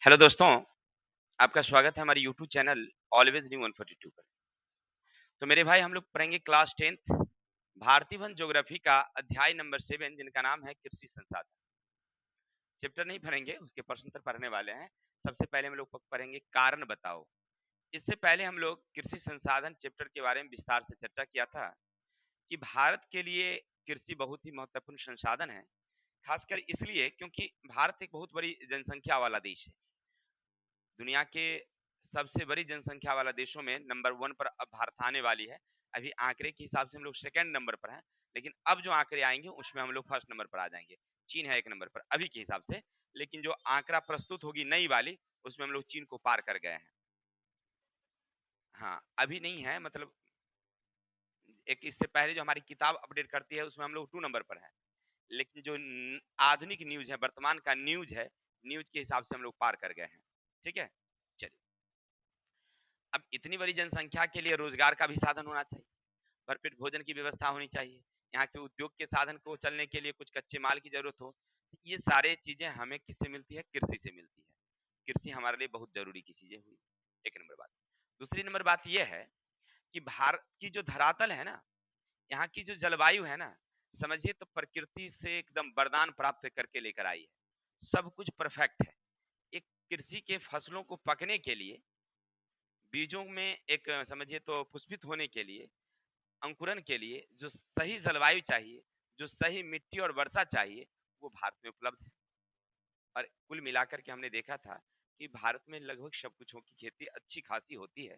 Hello दोस्तों, आपका स्वागत है हमारे यूट्यूब चैनल ऑलवेज न्यू 142 पर। तो मेरे भाई हम लोग पढ़ेंगे क्लास 10th भारतीय वन ज्योग्राफी का अध्याय नंबर 7 जिनका नाम है कृषि संसाधन। चैप्टर नहीं पढ़ेंगे, उसके प्रश्न उत्तर पढ़ने वाले हैं। सबसे पहले हम लोग पढ़ेंगे कारण बताओ। इससे पहले हम लोग कृषि संसाधन चैप्टर के बारे में विस्तार से चर्चा किया था कि भारत के लिए कृषि बहुत ही महत्वपूर्ण संसाधन है, खासकर इसलिए क्योंकि भारत एक बहुत बड़ी जनसंख्या वाला देश है। दुनिया के सबसे बड़ी जनसंख्या वाला देशों में नंबर 1 पर अब भारत आने वाली है। अभी आंकड़े के हिसाब से हम लोग सेकंड नंबर पर हैं, लेकिन अब जो आंकड़े आएंगे उसमें हम लोग फर्स्ट नंबर पर आ जाएंगे। चीन है 1 नंबर पर अभी के हिसाब से, लेकिन जो आंकड़ा प्रस्तुत होगी नई वाली उसमें हम लोग चीन को पार कर गए हैं। हाँ, अभी नहीं है, मतलब एक इससे पहले जो हमारी किताब अपडेट करती है उसमें हम लोग 2 नंबर पर है, लेकिन जो आधुनिक न्यूज है, वर्तमान का न्यूज है, न्यूज के हिसाब से हम लोग पार कर गए हैं। ठीक है, चलिए। अब इतनी बड़ी जनसंख्या के लिए रोजगार का भी साधन होना चाहिए, भरपेट भोजन की व्यवस्था होनी चाहिए, यहाँ के उद्योग के साधन को चलने के लिए कुछ कच्चे माल की जरूरत हो। ये सारे चीजें हमें किससे मिलती है? कृषि से मिलती है। कृषि हमारे लिए बहुत जरूरी की चीजें हुई। एक नंबर बात। दूसरी नंबर बात यह है कि भारत की जो धरातल है ना, यहाँ की जो जलवायु है ना, समझिए तो प्रकृति से एकदम वरदान प्राप्त करके लेकर आई है। सब कुछ परफेक्ट है। एक कृषि के फसलों को पकने के लिए, बीजों में एक समझिए तो पुष्पित होने के लिए, अंकुरन के लिए जो सही जलवायु चाहिए, जो सही मिट्टी और वर्षा चाहिए, वो भारत में उपलब्ध है। और कुल मिलाकर के हमने देखा था कि भारत में लगभग सब कुछों की खेती अच्छी खासी होती है।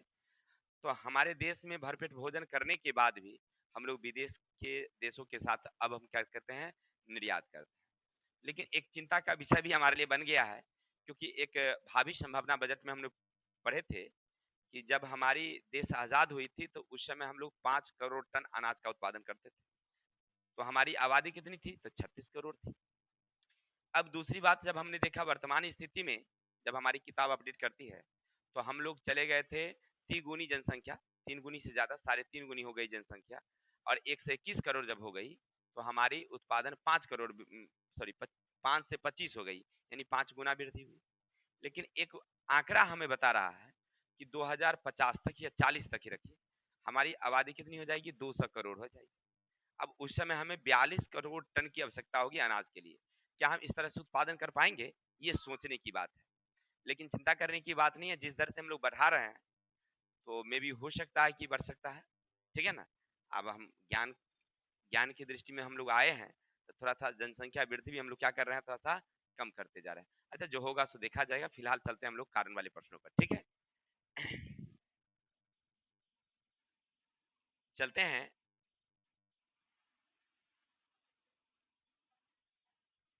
तो हमारे देश में भरपेट भोजन करने के बाद भी हम लोग विदेश के देशों के साथ अब हम क्या करते हैं? निर्यात करते हैं। लेकिन एक चिंता का विषय भी हमारे लिए बन गया है, क्योंकि एक भावी संभावना बजट में हमने पढ़े थे कि जब हमारी देश आजाद हुई थी तो उस समय हम लोग 5 करोड़ टन अनाज का उत्पादन करते थे। तो हमारी आबादी कितनी थी? तो 36 करोड़ थी। अब दूसरी बात, जब हमने देखा वर्तमान स्थिति में, जब हमारी किताब अपडेट करती है तो हम लोग चले गए थे तिगुनी जनसंख्या, 3 गुनी से ज्यादा, 3.5 गुनी हो गई जनसंख्या। और 121 करोड़ जब हो गई तो हमारी उत्पादन 5 करोड़, सॉरी 5 से 25 हो गई, यानी 5 गुना वृद्धि हुई। लेकिन एक आंकड़ा हमें बता रहा है कि 2050 तक या 40 तक ही रखिए, हमारी आबादी कितनी हो जाएगी? 200 करोड़ हो जाएगी। अब उस समय हमें 42 करोड़ टन की आवश्यकता होगी अनाज के लिए। क्या हम इस तरह से उत्पादन कर पाएंगे? ये सोचने की बात है, लेकिन चिंता करने की बात नहीं है। जिस दर से हम लोग बढ़ा रहे हैं तो मे भी हो सकता है कि बढ़ सकता है। ठीक है ना? अब हम ज्ञान ज्ञान की दृष्टि में हम लोग आए हैं, तो थोड़ा सा जनसंख्या वृद्धि भी हम लोग क्या कर रहे हैं? थोड़ा सा कम करते जा रहे हैं। अच्छा, जो होगा सो देखा जाएगा। फिलहाल चलते हैं हम लोग कारण वाले प्रश्नों पर। ठीक है, चलते हैं।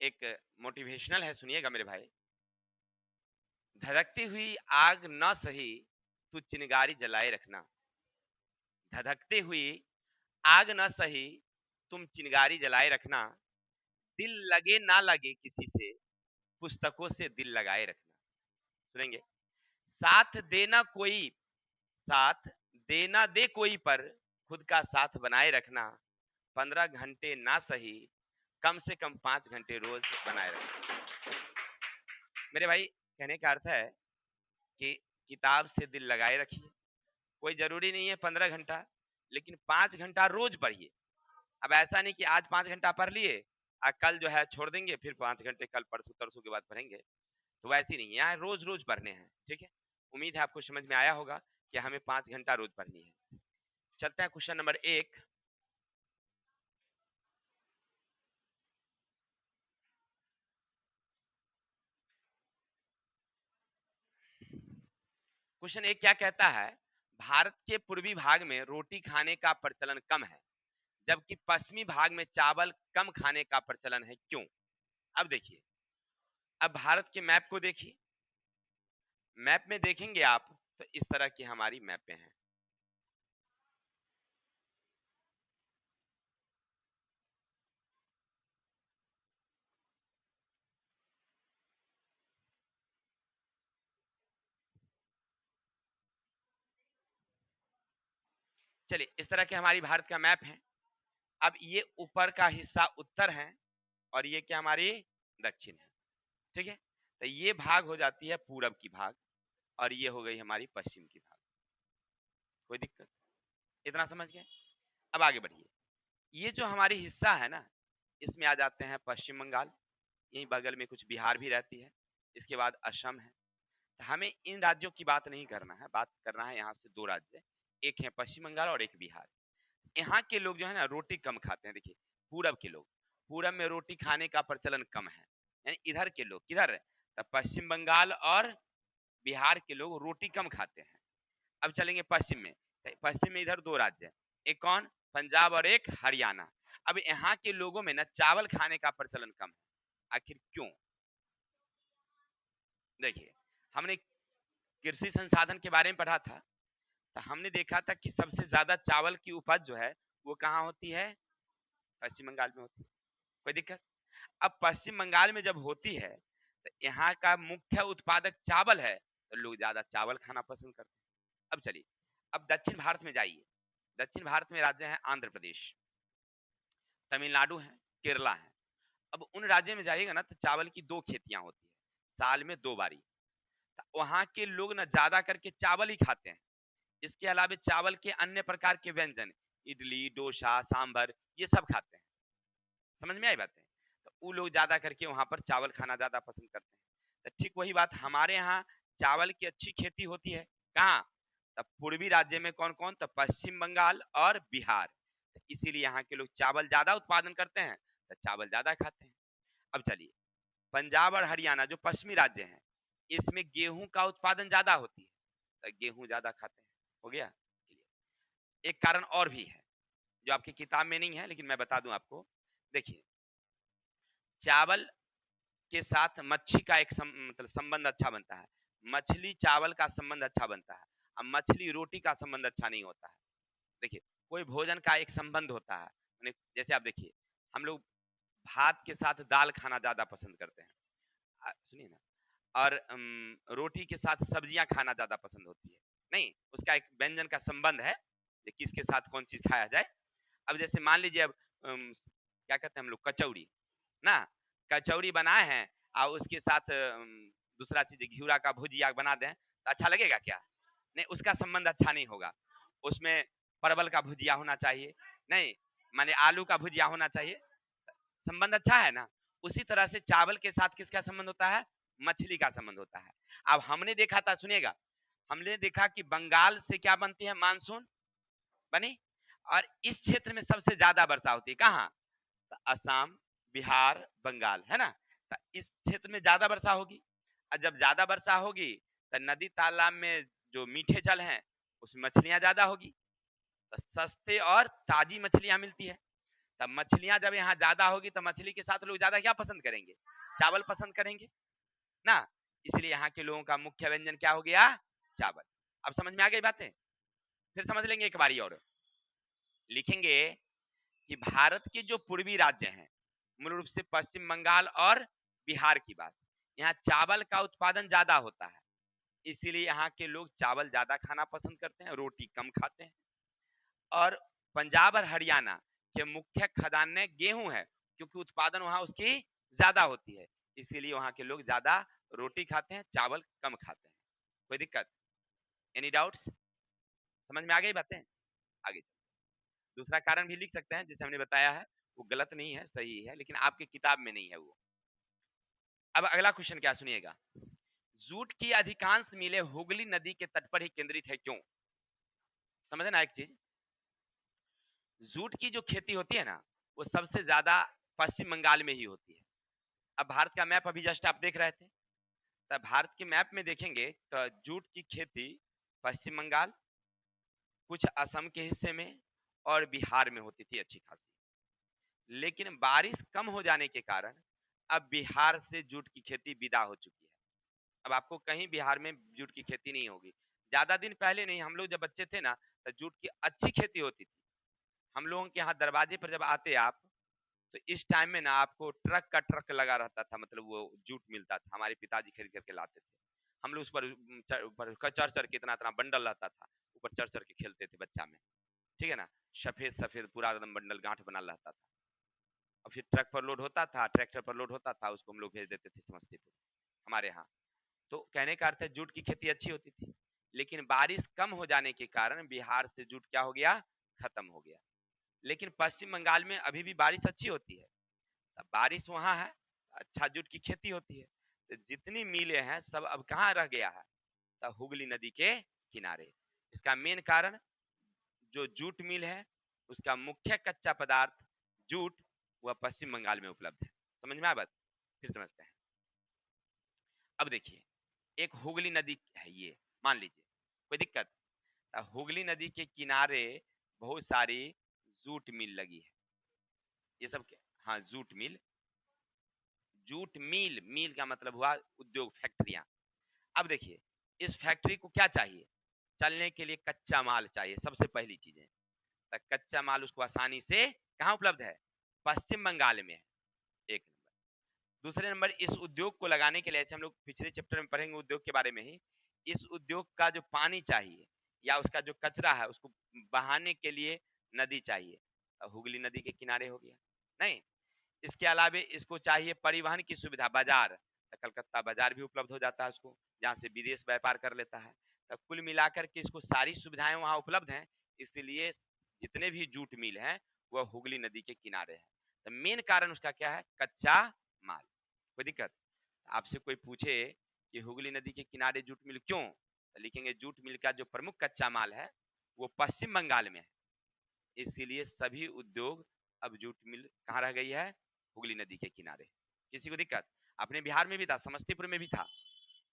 एक मोटिवेशनल है, सुनिएगा मेरे भाई। धधकती हुई आग न सही, तू चिंगारी जलाए रखना। धधकती हुई आग न सही, तुम चिंगारी जलाए रखना। दिल लगे ना लगे किसी से, पुस्तकों से दिल लगाए रखना। सुनेंगे? साथ देना कोई, साथ देना दे कोई पर खुद का साथ बनाए रखना। 15 घंटे ना सही, कम से कम 5 घंटे रोज बनाए रखना। मेरे भाई, कहने का अर्थ है कि किताब से दिल लगाए रखिए। कोई जरूरी नहीं है 15 घंटा, लेकिन 5 घंटा रोज पढ़िए। अब ऐसा नहीं कि आज 5 घंटा पढ़ लिए और कल जो है छोड़ देंगे, फिर 5 घंटे कल परसों तरसों के बाद पढ़ेंगे। तो वैसी नहीं है, यहाँ रोज रोज पढ़ने हैं। ठीक है, उम्मीद है आपको समझ में आया होगा कि हमें 5 घंटा रोज पढ़नी है। चलते हैं क्वेश्चन नंबर 1। क्वेश्चन 1 क्या कहता है? भारत के पूर्वी भाग में रोटी खाने का प्रचलन कम है, जबकि पश्चिमी भाग में चावल कम खाने का प्रचलन है, क्यों? अब देखिए, अब भारत के मैप को देखिए। मैप में देखेंगे आप तो इस तरह की हमारी मैपें हैं। चलिए, इस तरह के हमारी भारत का मैप है। अब ये ऊपर का हिस्सा उत्तर है और ये क्या हमारी दक्षिण है। ठीक है, तो ये भाग हो जाती है पूरब की भाग, और ये हो गई हमारी पश्चिम की भाग। कोई दिक्कत? इतना समझ गए? अब आगे बढ़िए। ये जो हमारी हिस्सा है ना, इसमें आ जाते हैं पश्चिम बंगाल, यहीं बगल में कुछ बिहार भी रहती है, इसके बाद असम है। तो हमें इन राज्यों की बात नहीं करना है, बात करना है यहाँ से 2 राज्य, एक है पश्चिम बंगाल और एक बिहार। यहाँ के लोग जो है ना रोटी कम खाते हैं। देखिए, पूरब के लोग, पूरब में रोटी खाने का प्रचलन कम है, यानी इधर के लोग किधर है, तो पश्चिम बंगाल और बिहार के लोग रोटी कम खाते हैं। अब चलेंगे पश्चिम में, तो पश्चिम में इधर 2 राज्य हैं, एक कौन, पंजाब और एक हरियाणा। अब यहाँ के लोगों में ना चावल खाने का प्रचलन कम है। आखिर क्यों? देखिए, हमने कृषि संसाधन के बारे में पढ़ा था, तो हमने देखा था कि सबसे ज्यादा चावल की उपज जो है वो कहाँ होती है, पश्चिम बंगाल में होती है। कोई दिक्कत? अब पश्चिम बंगाल में जब होती है, तो यहाँ का मुख्य उत्पादक चावल है, तो लोग ज्यादा चावल खाना पसंद करते हैं। अब चलिए, अब दक्षिण भारत में जाइए। दक्षिण भारत में राज्य है आंध्र प्रदेश, तमिलनाडु है, केरला है। अब उन राज्यों में जाइएगा ना, तो चावल की 2 खेतियां होती है, साल में 2 बारी। तो वहां के लोग ना ज्यादा करके चावल ही खाते हैं। इसके अलावा चावल के अन्य प्रकार के व्यंजन, इडली, डोसा, सांभर, ये सब खाते हैं। समझ में आई बातें? तो वो लोग ज्यादा करके वहां पर चावल खाना ज्यादा पसंद करते हैं। तो ठीक वही बात हमारे यहाँ चावल की अच्छी खेती होती है कहाँ, तो पूर्वी राज्य में। कौन कौन, तो पश्चिम बंगाल और बिहार। तो इसीलिए यहाँ के लोग चावल ज्यादा उत्पादन करते हैं, तो चावल ज्यादा खाते हैं। अब चलिए, पंजाब और हरियाणा जो पश्चिमी राज्य हैं, इसमें गेहूं का उत्पादन ज्यादा होती है, तो गेहूं ज्यादा खाते हैं। हो गया? एक कारण और भी है जो आपकी किताब में नहीं है, लेकिन मैं बता दूं आपको। देखिए, चावल के साथ मच्छी का एक मतलब संबंध अच्छा बनता है। मछली चावल का संबंध अच्छा बनता है। अब मछली रोटी का संबंध अच्छा नहीं होता है। देखिए, कोई भोजन का एक संबंध होता है, जैसे आप देखिए, हम लोग भात के साथ दाल खाना ज्यादा पसंद करते हैं, सुनिए ना, और रोटी के साथ सब्जियां खाना ज्यादा पसंद होती है। नहीं, उसका एक व्यंजन का संबंध है कि किसके साथ कौन चीज खाया जाए। अब जैसे मान लीजिए, अब क्या कहते हैं हम लोग, कचौड़ी ना, कचौड़ी बनाए हैं और उसके साथ दूसरा चीज घिउरा का भुजिया बना दें, तो अच्छा लगेगा क्या? नहीं, उसका संबंध अच्छा नहीं होगा। उसमें परवल का भुजिया होना चाहिए, नहीं माने आलू का भुजिया होना चाहिए, संबंध अच्छा है ना। उसी तरह से चावल के साथ किसका संबंध होता है, मछली का संबंध होता है। अब हमने देखा था, सुनिएगा, हमने देखा कि बंगाल से क्या बनती है, मानसून बनी, और इस क्षेत्र में सबसे ज्यादा वर्षा होती है कहाँ, तो असम, बिहार, बंगाल, है ना। तो इस क्षेत्र में ज्यादा वर्षा होगी, और जब ज्यादा वर्षा होगी तो नदी तालाब में जो मीठे जल हैं उसमें मछलियां ज्यादा होगी, तो सस्ते और ताजी मछलियां मिलती है। तब मछलियां जब यहाँ ज्यादा होगी तो मछली के साथ लोग ज्यादा क्या पसंद करेंगे, चावल पसंद करेंगे ना। इसलिए यहाँ के लोगों का मुख्य व्यंजन क्या हो गया, चावल। अब समझ में आ गई बातें? फिर समझ लेंगे एक बारी और। लिखेंगे कि भारत के जो पूर्वी राज्य हैं, मूल रूप से पश्चिम बंगाल और बिहार की बात, यहाँ चावल का उत्पादन ज्यादा होता है, इसीलिए यहाँ के लोग चावल ज्यादा खाना पसंद करते हैं, रोटी कम खाते हैं। और पंजाब और हरियाणा के मुख्य खदान गेहूं है, क्योंकि उत्पादन वहां उसकी ज्यादा होती है, इसीलिए वहां के लोग ज्यादा रोटी खाते हैं, चावल कम खाते हैं। कोई दिक्कत? Any doubts? समझ में आ गई बातें? आगे दूसरा कारण भी लिख सकते हैं, जैसे हमने बताया है, वो गलत नहीं है, सही है, लेकिन आपकी किताब में नहीं है वो। अब अगला क्वेश्चन क्या, सुनिएगा। जूट की अधिकांश मिलें हुगली नदी के तट पर ही केंद्रित है, क्यों? समझे ना एक चीज, जूट की जो खेती होती है ना, वो सबसे ज्यादा पश्चिम बंगाल में ही होती है। अब भारत का मैप अभी जस्ट आप देख रहे थे, तो भारत के मैप में देखेंगे तो जूट की खेती पश्चिम बंगाल, कुछ असम के हिस्से में और बिहार में होती थी अच्छी खासी। लेकिन बारिश कम हो जाने के कारण अब बिहार से जूट की खेती विदा हो चुकी है। अब आपको कहीं बिहार में जूट की खेती नहीं होगी। ज्यादा दिन पहले नहीं, हम लोग जब बच्चे थे ना, तो जूट की अच्छी खेती होती थी। हम लोगों के यहाँ दरवाजे पर जब आते आप, तो इस टाइम में ना आपको ट्रक का ट्रक लगा रहता था, मतलब वो जूट मिलता था, हमारे पिताजी खरीद करके लाते थे। हम लोग उस पर चढ़ चढ़ के, इतना इतना बंडल रहता था, ऊपर चढ़ चढ़ के खेलते थे बच्चा में, ठीक है ना। सफेद सफेद पूरा एकदम बंडल गांठ बना रहता था, और फिर ट्रक पर लोड होता था, ट्रैक्टर पर लोड होता था, उसको हम लोग भेज देते थे समस्तीपुर। हमारे यहाँ। तो कहने का अर्थ है जूट की खेती अच्छी होती थी, लेकिन बारिश कम हो जाने के कारण बिहार से जूट क्या हो गया, खत्म हो गया। लेकिन पश्चिम बंगाल में अभी भी बारिश अच्छी होती है, तब बारिश वहां है, अच्छा जूट की खेती होती है। तो जितनी मिलें हैं सब अब कहाँ रह गया है, तब हुगली नदी के किनारे। इसका मेन कारण जो जूट मिल है उसका मुख्य कच्चा पदार्थ जूट, वह पश्चिम बंगाल में उपलब्ध है। समझ में आया बात? फिर समझते हैं। अब देखिए, एक हुगली नदी है, ये मान लीजिए, कोई दिक्कत? हुगली नदी के किनारे बहुत सारी जूट मिल लगी है। ये सब क्या? हाँ, जूट मिल, जूट मिल, मिल का मतलब हुआ उद्योग, फैक्ट्रियां। अब देखिए, इस फैक्ट्री को क्या चाहिए, चलने के लिए कच्चा माल चाहिए, सबसे पहली चीज है। तो कच्चा माल उसको आसानी से कहाँ उपलब्ध है, पश्चिम बंगाल में है, एक नंबर। दूसरे नंबर, इस उद्योग को लगाने के लिए, ऐसे हम लोग पिछले चैप्टर में पढ़ेंगे उद्योग के बारे में ही, इस उद्योग का जो पानी चाहिए या उसका जो कचरा है उसको बहाने के लिए नदी चाहिए, तो हुगली नदी के किनारे हो गया। नहीं, इसके अलावे इसको चाहिए परिवहन की सुविधा, बाजार, तो कलकत्ता बाजार भी उपलब्ध हो जाता है उसको, जहाँ से विदेश व्यापार कर लेता है। तो कुल मिलाकर के इसको सारी सुविधाएं वहाँ उपलब्ध हैं, इसलिए जितने भी जूट मिल हैं वह हुगली नदी के किनारे है। तो मेन कारण उसका क्या है, कच्चा माल। कोई दिक्कत? आपसे कोई पूछे कि हुगली नदी के किनारे जूट मिल क्यों, तो लिखेंगे जूट मिल का जो प्रमुख कच्चा माल है वो पश्चिम बंगाल में है, इसीलिए सभी उद्योग, अब जूट मिल कहाँ रह गई है, हुगली नदी के किनारे। किसी को दिक्कत? अपने बिहार में भी था, समस्तीपुर में भी था,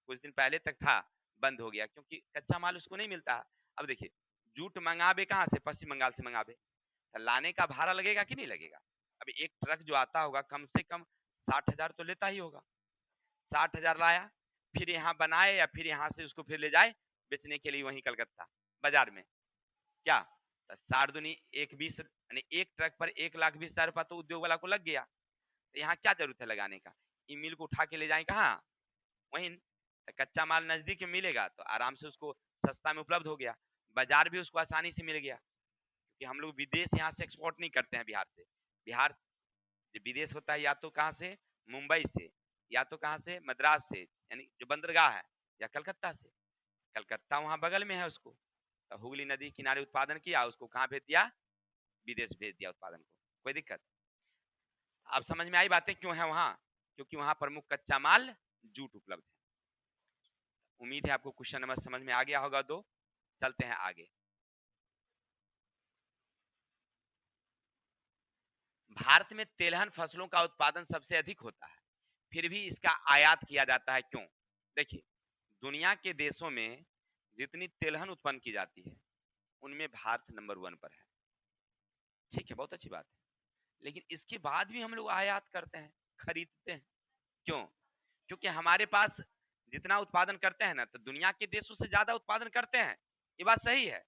कुछ दिन पहले तक था, बंद हो गया क्योंकि कच्चा माल उसको नहीं मिलता। अब देखिए, जूट मंगावे कहाँ से, पश्चिम बंगाल से मंगावे, तो लाने का भाड़ा लगेगा कि नहीं लगेगा? अब एक ट्रक जो आता होगा कम से कम 60,000 तो लेता ही होगा। 60,000 लाया, फिर यहाँ बनाए या फिर यहाँ से उसको फिर ले जाए बेचने के लिए वहीं कलकत्ता बाजार में, क्या? तो 60 दूनी 120, यानी एक ट्रक पर 1,20,000 रुपया तो उद्योग वाला को लग गया। तो यहाँ क्या जरूरत है लगाने का, ई मिल को उठा के ले जाए कहाँ, वहीं। तो कच्चा माल नजदीक में मिलेगा तो आराम से उसको सस्ता में उपलब्ध हो गया, बाजार भी उसको आसानी से मिल गया, क्योंकि हम लोग विदेश यहाँ से एक्सपोर्ट नहीं करते हैं बिहार से। बिहार जो विदेश होता है या तो कहाँ से, मुंबई से, या तो कहाँ से, मद्रास से, यानी जो बंदरगाह है, या कलकत्ता से। कलकत्ता वहां बगल में है, उसको तो हुगली नदी किनारे उत्पादन किया, उसको कहाँ भेज दिया, विदेश भेज दिया उत्पादन को। कोई दिक्कत? अब समझ में आई बातें क्यों है वहां, क्योंकि वहां प्रमुख कच्चा माल जूट उपलब्ध है। उम्मीद है आपको क्वेश्चन नंबर समझ में आ गया होगा। तो चलते हैं आगे। भारत में तेलहन फसलों का उत्पादन सबसे अधिक होता है, फिर भी इसका आयात किया जाता है, क्यों? देखिए, दुनिया के देशों में जितनी तेलहन उत्पन्न की जाती है उनमें भारत नंबर 1 पर है। ठीक है, बहुत अच्छी बात है, लेकिन इसके बाद भी हम लोग आयात करते हैं, खरीदते हैं, क्यों? क्योंकि हमारे पास जितना उत्पादन करते हैं ना, तो दुनिया के देशों से ज्यादा उत्पादन करते हैं, ये बात सही है,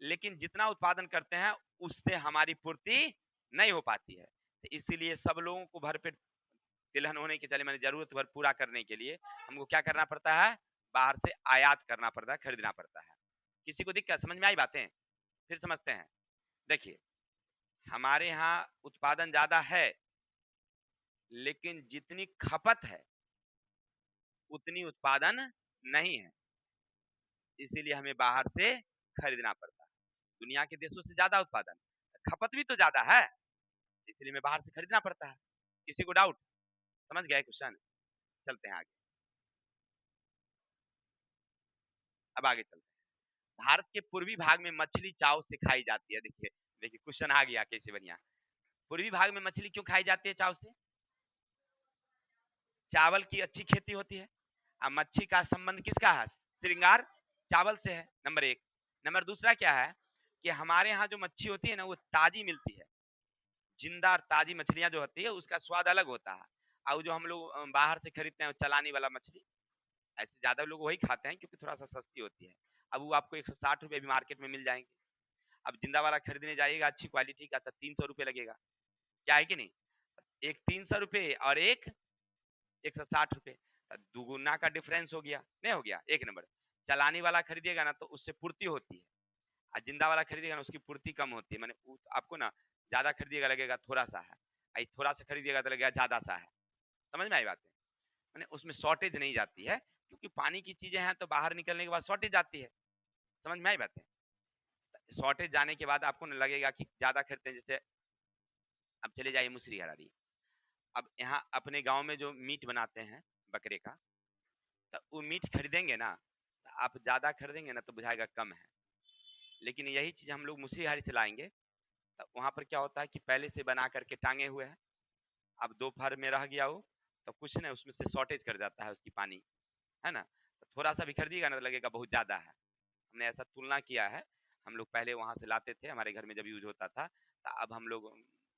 लेकिन जितना उत्पादन करते हैं उससे हमारी पूर्ति नहीं हो पाती है। तो इसीलिए सब लोगों को भरपेट तिलहन होने के चले, मैंने जरूरत भर पूरा करने के लिए हमको क्या करना पड़ता है, बाहर से आयात करना पड़ता है, खरीदना पड़ता है। किसी को दिक्कत? समझ में आई बातें? फिर समझते हैं। देखिए, हमारे यहाँ उत्पादन ज्यादा है, लेकिन जितनी खपत है उतनी उत्पादन नहीं है, इसीलिए हमें बाहर से खरीदना पड़ता है। दुनिया के देशों से ज्यादा उत्पादन, खपत भी तो ज्यादा है, इसलिए हमें बाहर से खरीदना पड़ता है। किसी को डाउट? समझ गए क्वेश्चन? चलते हैं आगे। अब आगे चलते हैं। भारत के पूर्वी भाग में मछली चाव से खाई जाती है। देखिए, देखिए क्वेश्चन आ गया कैसे बढ़िया। पूर्वी भाग में मछली क्यों खाई जाती है चाव से? चावल की अच्छी खेती होती है। अब मच्छी का संबंध किसका है, श्रृंगार, चावल से है, नंबर एक। नंबर दूसरा क्या है कि हमारे यहाँ जो मच्छी होती है ना वो ताजी मिलती है, जिंदा और ताजी मछलियां जो होती है उसका स्वाद अलग होता है। और जो हम लोग बाहर से खरीदते हैं चलानी वाला मछली, ऐसे ज्यादा लोग वही खाते हैं क्योंकि थोड़ा सा सस्ती होती है। अब वो आपको 160 रुपए भी मार्केट में मिल जाएंगे। अब जिंदा वाला खरीदने जाइएगा अच्छी क्वालिटी का तो 300 रुपये लगेगा, क्या है कि नहीं? एक 300 रुपये और एक 160 रुपये, दुगुना का डिफरेंस हो गया, नहीं हो गया? एक नंबर। चलानी वाला खरीदिएगा ना तो उससे पूर्ति होती है, और जिंदा वाला खरीदिएगा ना उसकी पूर्ति कम होती है, मैंने आपको ना ज्यादा खरीदिएगा लगेगा थोड़ा सा है, थोड़ा सा खरीदिएगा तो लगेगा ज्यादा सा है। समझ में आई बात है? मैंने उसमें शॉर्टेज नहीं जाती है, क्योंकि पानी की चीजें हैं तो बाहर निकलने के बाद शॉर्टेज आती है। समझ में आई बात है? शॉर्टेज जाने के बाद आपको न लगेगा कि ज्यादा खरीदते हैं। जैसे अब चले जाइए मुसरी हरारी, अब यहाँ अपने गांव में जो मीट बनाते हैं बकरे का, तो वो मीट खरीदेंगे ना, तो आप ज्यादा खरीदेंगे ना तो बुझाएगा कम है। लेकिन यही चीज हम लोग मुसरी हारी से लाएंगे, तो वहां पर क्या होता है कि पहले से बना करके टांगे हुए हैं। अब दोपहर में रह गया वो, तो कुछ नहीं, उसमें से शॉर्टेज कर जाता है उसकी पानी, है ना। तो थोड़ा सा भी खरीदिएगा ना तो लगेगा बहुत ज्यादा है। हमने ऐसा तुलना किया है। हम लोग पहले वहां से लाते थे, हमारे घर में जब यूज होता था, तो अब हम लोग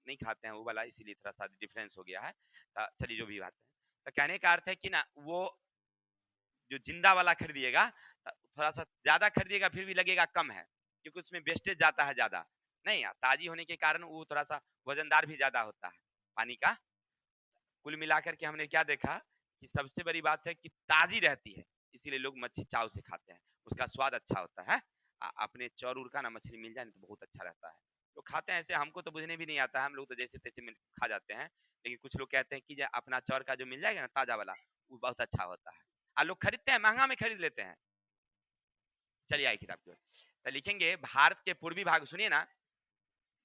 नहीं खाते हैं वो वाला, इसीलिए थोड़ा सा डिफरेंस हो गया है। तो चलिए जो भी बात है, तो कहने का अर्थ है कि ना वो जो जिंदा वाला खरीदिएगा, तो थोड़ा सा ज्यादा खरीदिएगा फिर भी लगेगा कम है, क्योंकि उसमें वेस्टेज जाता है ज्यादा। नहीं, ताजी होने के कारण वो थोड़ा सा वजनदार भी ज्यादा होता है पानी का। कुल मिलाकर के हमने क्या देखा कि सबसे बड़ी बात है कि ताजी रहती है, इसीलिए लोग मच्छी चाव से खाते हैं। उसका स्वाद अच्छा होता है। अपने चौर उर का ना मछली मिल जाए तो बहुत अच्छा रहता है। लोग खाते हैं ऐसे, हमको तो बुझने भी नहीं आता है, हम लोग तो जैसे तैसे में खा जाते हैं। लेकिन कुछ लोग कहते हैं कि जो अपना चौर का जो मिल जाएगा ना ताजा वाला, वो बहुत अच्छा होता है। लोग खरीदते हैं, महंगा में खरीद लेते हैं। चलिए आई किताब की ओर। तो लिखेंगे भारत के पूर्वी भाग, सुनिए ना,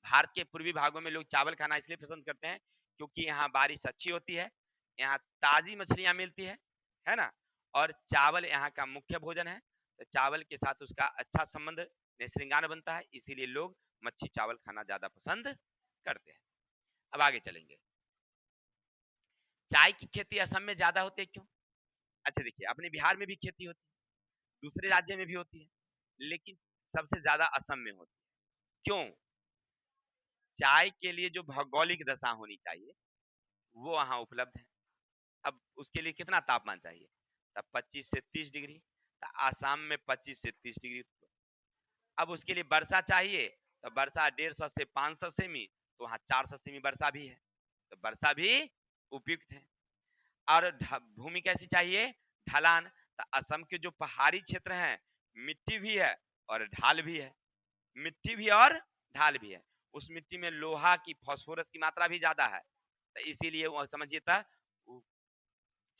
भारत के पूर्वी भागों में लोग चावल खाना इसलिए पसंद करते हैं क्योंकि यहाँ बारिश अच्छी होती है, यहाँ ताजी मछलियां मिलती है ना। और चावल यहाँ का मुख्य भोजन है, तो चावल के साथ उसका अच्छा संबंध श्रृंगार बनता है, इसीलिए लोग मच्छी चावल खाना ज्यादा पसंद करते हैं। अब आगे चलेंगे। चाय की खेती असम में ज्यादा होती है, क्यों? अच्छा देखिए, अपने बिहार में भी खेती होती है, दूसरे राज्य में भी होती है, लेकिन सबसे ज्यादा असम में होती है। क्यों? चाय के लिए जो भौगोलिक दशा होनी चाहिए वो वहां उपलब्ध है। अब उसके लिए कितना तापमान चाहिए? तब 25 से 30 डिग्री। तो आसाम में 25 से 30 डिग्री। अब उसके लिए वर्षा चाहिए, तो वर्षा 150 से 500 सेमी, तो वहां 400 सेमी वर्षा भी है, तो वर्षा भी उपयुक्त है। और भूमि कैसी चाहिए? ढलान। तो असम के जो पहाड़ी क्षेत्र हैं, मिट्टी भी है और ढाल भी है, मिट्टी भी और ढाल भी है। उस मिट्टी में लोहा की, फास्फोरस की मात्रा भी ज्यादा है, तो इसीलिए वो समझिए था,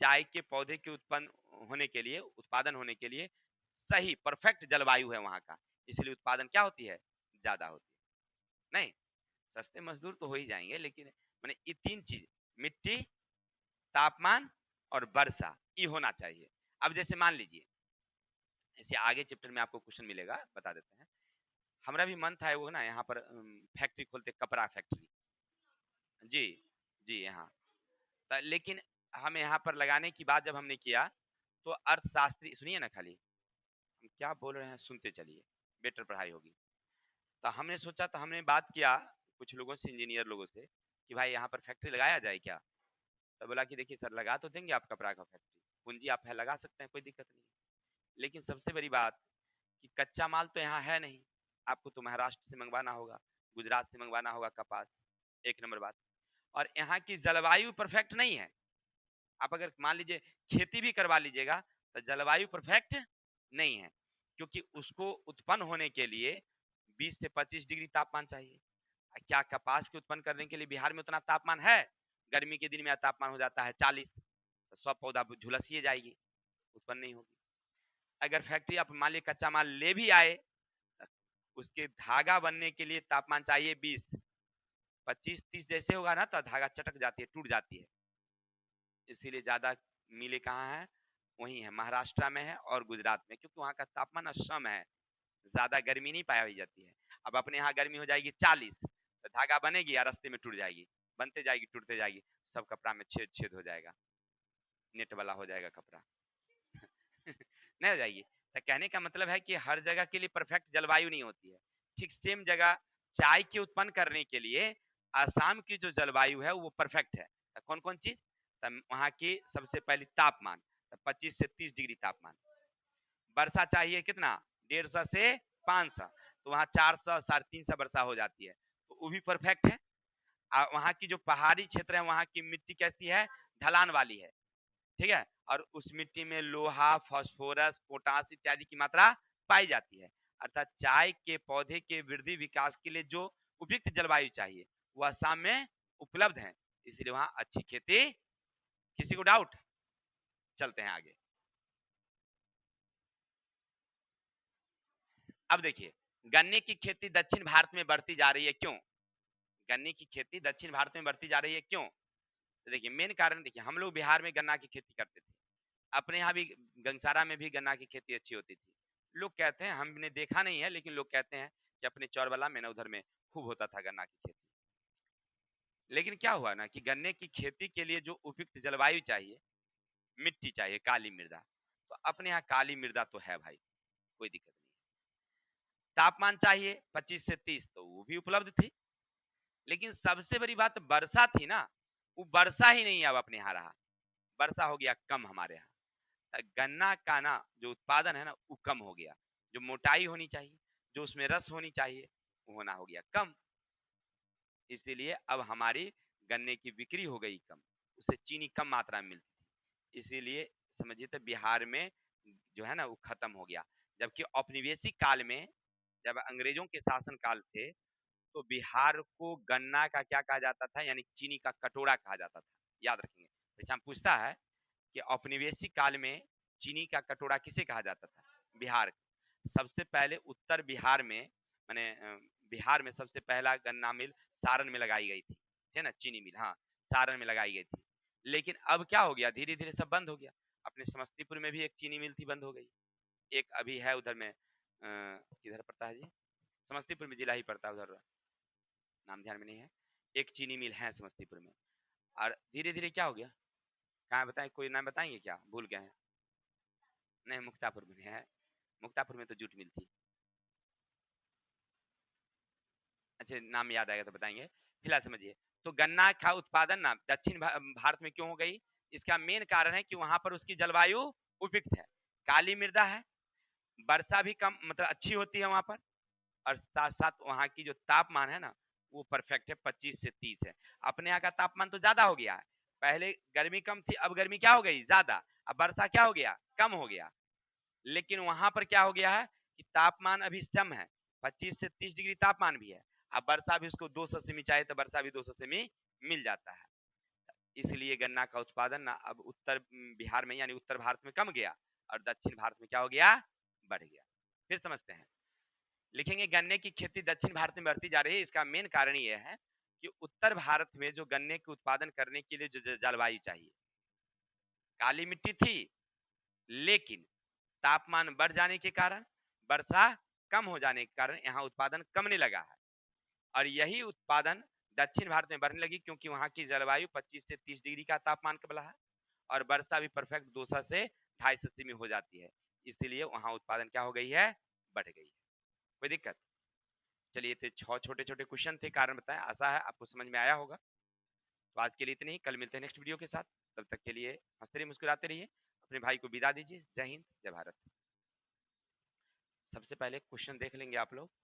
चाय के पौधे के उत्पन्न होने के लिए, उत्पादन होने के लिए सही परफेक्ट जलवायु है वहां का, इसलिए उत्पादन क्या होती है? ज्यादा होती है। नहीं, सस्ते मजदूर तो हो ही जाएंगे, लेकिन मैंने ये तीन चीज, मिट्टी, तापमान और वर्षा, ये होना चाहिए। अब जैसे मान लीजिए, ऐसे आगे चैप्टर में आपको क्वेश्चन मिलेगा, बता देते हैं। हमारा भी मन था वो ना यहाँ पर फैक्ट्री खोलते, कपड़ा फैक्ट्री। जी, जी हाँ। लेकिन हम यहाँ पर लगाने की बात जब हमने किया, तो अर्थशास्त्री, सुनिए ना, खाली हम क्या बोल रहे हैं सुनते चलिए, बेटर पढ़ाई होगी। तो हमने सोचा, तो हमने बात किया कुछ लोगों से, इंजीनियर लोगों से, कि भाई यहाँ पर फैक्ट्री लगाया जाए क्या? तो बोला कि देखिए सर, लगा तो देंगे आप कपड़ा का फैक्ट्री, पूंजी आप है लगा सकते हैं, कोई दिक्कत नहीं। लेकिन सबसे बड़ी बात कि कच्चा माल तो यहाँ है नहीं, आपको तो महाराष्ट्र से मंगवाना होगा, गुजरात से मंगवाना होगा कपास, एक नंबर बात। और यहाँ की जलवायु परफेक्ट नहीं है। आप अगर मान लीजिए खेती भी करवा लीजिएगा, तो जलवायु परफेक्ट नहीं है, क्योंकि उसको उत्पन्न होने के लिए 20 से 25 डिग्री तापमान चाहिए। क्या कपास के उत्पन्न करने के लिए बिहार में उतना तापमान है? गर्मी के दिन में तापमान हो जाता है 40, तो सब पौधा झुलसिए जाएगी, उत्पन्न नहीं होगी। अगर फैक्ट्री आप मान लीजिए कच्चा माल ले भी आए, उसके धागा बनने के लिए तापमान चाहिए 20, 25-30 जैसे होगा ना तो धागा चटक जाती है, टूट जाती है। इसीलिए ज्यादा मिले कहाँ है? वही है, महाराष्ट्र में है और गुजरात में, क्योंकि वहाँ का तापमान सम है, ज्यादा गर्मी नहीं पाई जाती है। अब अपने यहाँ गर्मी हो जाएगी 40, तो धागा बनेगी या रास्ते में टूट जाएगी, बनते जाएगी टूटते जाएगी, सब कपड़ा में छेद छेद हो जाएगा, नेट वाला हो जाएगा कपड़ा। नहीं हो जाएगी। तो कहने का मतलब है कि हर जगह के लिए परफेक्ट जलवायु नहीं होती है। ठीक सेम जगह चाय के उत्पन्न करने के लिए आसाम की जो जलवायु है वो परफेक्ट है। तो कौन कौन चीज? वहां की सबसे पहले तापमान, 25 से 30 डिग्री तापमान। वर्षा चाहिए कितना? 150 से 500, तो वहाँ 400 350 वर्षा हो जाती है, तो वो भी परफेक्ट है। वहाँ की जो पहाड़ी क्षेत्र है, वहाँ की मिट्टी कैसी है? ढलान वाली है, ठीक है। और उस मिट्टी में लोहा, फास्फोरस, पोटास इत्यादि की मात्रा पाई जाती है। अर्थात चाय के पौधे के वृद्धि विकास के लिए जो उपयुक्त जलवायु चाहिए वो असम में उपलब्ध है, इसलिए वहां अच्छी खेती। किसी को डाउट? चलते हैं आगे। अब देखिए, गन्ने की खेती दक्षिण भारत में बढ़ती जा रही है, क्यों? गन्ने की खेती दक्षिण भारत में बढ़ती जा रही है, क्यों? तो देखिए मेन कारण, देखिए हम लोग बिहार में गन्ना की खेती करते थे, अपने यहाँ भी गंगसारा में भी गन्ना की खेती अच्छी होती थी। लोग कहते हैं, हमने देखा नहीं है लेकिन लोग कहते हैं कि अपने चौरबला में ना उधर में खूब होता था गन्ना की खेती। लेकिन क्या हुआ ना कि गन्ने की खेती के लिए जो उपयुक्त जलवायु चाहिए, मिट्टी चाहिए, काली मृदा, तो अपने यहाँ काली मृदा तो है भाई, कोई दिक्कत नहीं। तापमान चाहिए 25 से 30, तो वो भी उपलब्ध थी। लेकिन सबसे बड़ी बात वर्षा थी ना, वो वर्षा ही नहीं अब अपने यहाँ रहा, वर्षा हो गया कम हमारे यहाँ। गन्ना का ना जो उत्पादन है ना वो कम हो गया, जो मोटाई होनी चाहिए, जो उसमें रस होनी चाहिए, वो होना हो गया कम। इसीलिए अब हमारी गन्ने की बिक्री हो गई कम, उससे चीनी कम मात्रा में मिलती थी। इसीलिए समझिए तो बिहार में जो है ना वो खत्म हो गया। जबकि औपनिवेशिक काल में, जब अंग्रेजों के शासन काल थे, तो बिहार को गन्ना का क्या कहा जाता था, यानी चीनी का कटोरा कहा जाता था। याद रखेंगे, जैसे हम पूछता है कि औपनिवेशिक काल में चीनी का कटोरा किसे कहा जाता था, बिहार। सबसे पहले उत्तर बिहार में, माने बिहार में सबसे पहला गन्ना मिल सारण में लगाई गई थी, है ना, चीनी मिल, हाँ, सारण में लगाई गई थी। लेकिन अब क्या हो गया, धीरे धीरे सब बंद हो गया। अपने समस्तीपुर में भी एक चीनी मिल थी, बंद हो गई। एक अभी है उधर में, किधर पड़ता है जी, समस्तीपुर में जिला ही पड़ता है उधर, नाम ध्यान में नहीं है। एक चीनी मिल है समस्तीपुर में। और धीरे धीरे क्या हो गया, कहाँ बताएं, कोई नाम बताएंगे क्या, भूल गए हैं? नहीं, मुक्तापुर में है, मुक्तापुर में तो जूट मिल थी। अच्छा, नाम याद आएगा तो बताएंगे, फिलहाल समझिए। तो गन्ना का उत्पादन ना दक्षिण भारत में क्यों हो गई, इसका मेन कारण है कि वहां पर उसकी जलवायु उपयुक्त है, काली मृदा है, वर्षा भी कम मतलब अच्छी होती है वहां पर, और साथ साथ वहां की जो तापमान है ना वो परफेक्ट है, 25 से 30 है। अपने यहाँ का तापमान तो ज्यादा हो गया है, पहले गर्मी कम थी, अब गर्मी क्या हो गई, ज्यादा। अब वर्षा क्या हो गया, कम हो गया। लेकिन वहां पर क्या हो गया है कि तापमान अभी सम है, 25 से 30 डिग्री तापमान भी है। अब वर्षा भी उसको 200 सेमी चाहिए तो वर्षा भी 200 सेमी मिल जाता है। इसलिए गन्ना का उत्पादन ना अब उत्तर बिहार में यानी उत्तर भारत में कम गया, और दक्षिण भारत में क्या हो गया, बढ़ गया। फिर समझते हैं, लिखेंगे गन्ने की खेती दक्षिण भारत में बढ़ती जा रही है। इसका मेन कारण यह है कि उत्तर भारत में जो गन्ने के उत्पादन करने के लिए जो जलवायु चाहिए, काली मिट्टी थी, लेकिन तापमान बढ़ जाने के कारण, वर्षा कम हो जाने के कारण यहाँ उत्पादन कमने लगा है। और यही उत्पादन दक्षिण भारत में बढ़ने लगी, क्योंकि वहां की जलवायु 25 से 30 डिग्री का तापमान कबला है, और वर्षा भी परफेक्ट 200 से 250 सेमी हो जाती है। इसीलिए वहां उत्पादन क्या हो गई है, बढ़ गई है। कोई दिक्कत? चलिए, थे 6 छोटे छोटे क्वेश्चन थे, कारण बताएं, आशा है आपको समझ में आया होगा। तो आज के लिए इतनी ही, कल मिलते हैं नेक्स्ट वीडियो के साथ। तब तक के लिए हंसते रहिए, मुस्कुराते रहिए, अपने भाई को विदा दीजिए। जय हिंद, जय भारत। सबसे पहले क्वेश्चन देख लेंगे आप लोग।